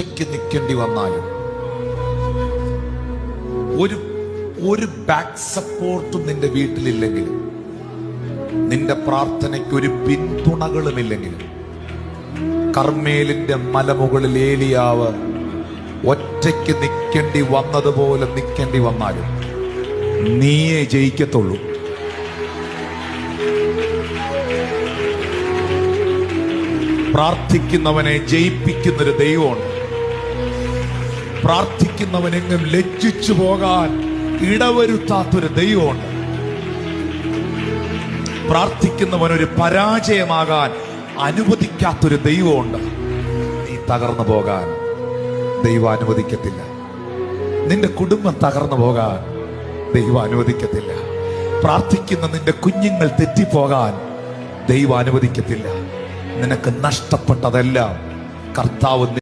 ഒറ്റയ്ക്ക് നിൽക്കേണ്ടി വന്നാലും ഒരു ബാക്ക് സപ്പോർട്ടും നിന്റെ വീട്ടിലില്ലെങ്കിലും, നിന്റെ പ്രാർത്ഥനയ്ക്ക് ഒരു പിന്തുണകളുമില്ലെങ്കിലും, കർമ്മേലിന്റെ മലമുകളിൽ ഏലിയാവ് ഒറ്റയ്ക്ക് നിൽക്കേണ്ടി വന്നതുപോലെ നിൽക്കേണ്ടി വന്നാലും നീയേ ജയിക്കത്തുള്ളൂ. പ്രാർത്ഥിക്കുന്നവനെ ജയിപ്പിക്കുന്നൊരു ദൈവമുണ്ട്. പ്രാർത്ഥിക്കുന്നവനെങ്ങും ലജ്ജിച്ചു പോകാൻ ഇടവരുത്താത്തൊരു ദൈവമുണ്ട്. പ്രാർത്ഥിക്കുന്നവനൊരു പരാജയമാകാൻ അനുവദിക്കാത്തൊരു ദൈവമുണ്ട്. നീ തകർന്നു പോകാൻ ദൈവം അനുവദിക്കത്തില്ല. നിന്റെ കുടുംബം തകർന്നു പോകാൻ ദൈവം അനുവദിക്കത്തില്ല. പ്രാർത്ഥിക്കുന്ന നിന്റെ കുഞ്ഞുങ്ങൾ തെറ്റിപ്പോകാൻ ദൈവം അനുവദിക്കത്തില്ല. നിനക്ക് നഷ്ടപ്പെട്ടതെല്ലാം കർത്താവ്